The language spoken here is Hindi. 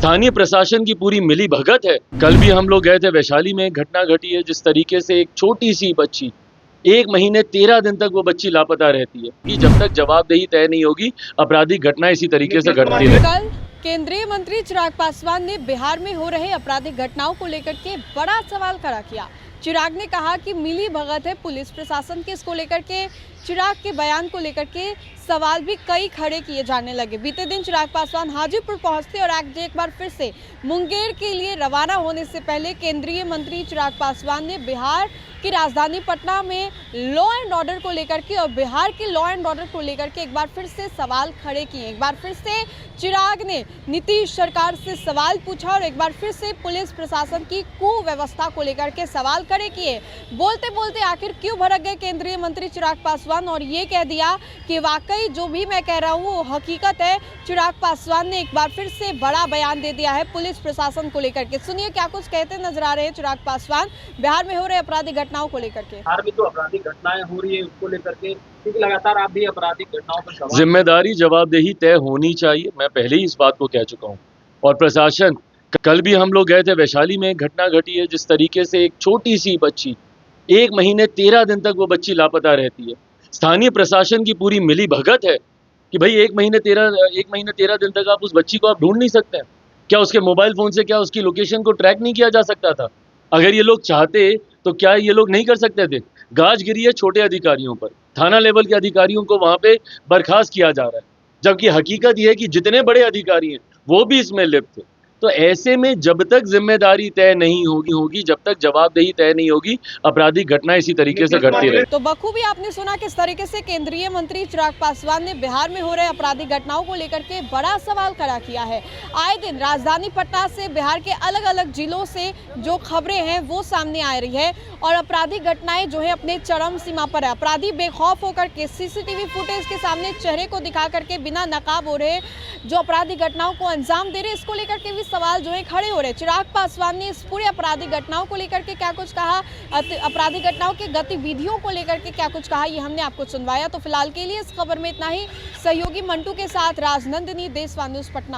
स्थानीय प्रशासन की पूरी मिली भगत है। कल भी हम लोग गए थे वैशाली में, एक घटना घटी है जिस तरीके से एक छोटी सी बच्ची 1 महीने 13 दिन तक वो बच्ची लापता रहती है कि जब तक जवाबदेही तय नहीं होगी आपराधिक घटना इसी तरीके से घटती है। कल केंद्रीय मंत्री चिराग पासवान ने बिहार में हो रहे आपराधिक घटनाओं को लेकर के बड़ा सवाल खड़ा किया। चिराग ने कहा कि मिली भगत है पुलिस प्रशासन की, इसको लेकर के चिराग के बयान को लेकर के सवाल भी कई खड़े किए जाने लगे। बीते दिन चिराग पासवान हाजीपुर पहुंचते और आज एक बार फिर से मुंगेर के लिए रवाना होने से पहले केंद्रीय मंत्री चिराग पासवान ने बिहार की राजधानी पटना में लॉ एंड ऑर्डर को लेकर के और बिहार के लॉ एंड ऑर्डर को लेकर के एक बार फिर से सवाल खड़े किए। एक बार फिर से चिराग ने नीतीश सरकार से सवाल पूछा और एक बार फिर से पुलिस प्रशासन की कुव्यवस्था को लेकर के सवाल खड़े किए। बोलते बोलते आखिर क्यों भड़क गए केंद्रीय मंत्री चिराग पासवान और ये कह दिया कि वाकई जो भी मैं कह रहा हूँ वो हकीकत है। चिराग पासवान ने एक बार फिर से बड़ा बयान दे दिया है पुलिस प्रशासन को लेकर के। सुनिए क्या कुछ कहते नजर आ रहे हैं चिराग पासवान बिहार में हो रहे आपराधिक घटनाओं को लेकर के। बिहार में जो आपराधिक घटनाएं हो रही है उसको लेकर के, क्योंकि लगातार आप भी आपराधिक घटनाओं पर सवाल। जिम्मेदारी जवाबदेही तय होनी चाहिए, मैं पहले ही इस बात को कह चुका हूँ। और प्रशासन, कल भी हम लोग गए थे वैशाली में, एक घटना घटी है जिस तरीके से एक छोटी सी बच्ची 1 महीने 13 दिन तक वो बच्ची लापता रहती है। स्थानीय प्रशासन की पूरी मिली भगत है कि भाई 1 महीने 13 दिन तक आप उस बच्ची को आप ढूंढ नहीं सकते हैं क्या? उसके मोबाइल फोन से क्या उसकी लोकेशन को ट्रैक नहीं किया जा सकता था? अगर ये लोग चाहते तो क्या ये लोग नहीं कर सकते थे? गाज गिरी है छोटे अधिकारियों पर, थाना लेवल के अधिकारियों को वहां पे बर्खास्त किया जा रहा है, जबकि हकीकत यह है कि जितने बड़े अधिकारी हैं वो भी इसमें लिप्त थे। तो ऐसे में जब तक जिम्मेदारी तय नहीं होगी, जब तक जवाबदेही तय नहीं होगी, आपराधिक घटना इसी तरीके से घटती रहे। तो बखूबी आपने सुना किस तरीके से केंद्रीय मंत्री चिराग पासवान ने बिहार में हो रहे आपराधिक घटनाओं को लेकर के बड़ा सवाल खड़ा किया है। आए दिन राजधानी पटना से बिहार के अलग अलग जिलों से जो खबरें हैं वो सामने आ रही है और आपराधिक घटनाएं जो है अपने चरम सीमा पर है। अपराधी बेखौफ होकर के सीसीटीवी फुटेज के सामने चेहरे को दिखा करके बिना नकाब हो रहे जो आपराधिक घटनाओं को अंजाम दे रहे, इसको लेकर के भी सवाल जो है खड़े हो रहे। चिराग पासवान ने इस पूरे आपराधिक घटनाओं को लेकर के क्या कुछ कहा, आपराधिक घटनाओं की गतिविधियों को लेकर के क्या कुछ कहा, ये हमने आपको सुनवाया। तो फिलहाल के लिए इस खबर में इतना ही। सहयोगी मंटू के साथ राजनंदिनी, देशवान न्यूज़ पटना।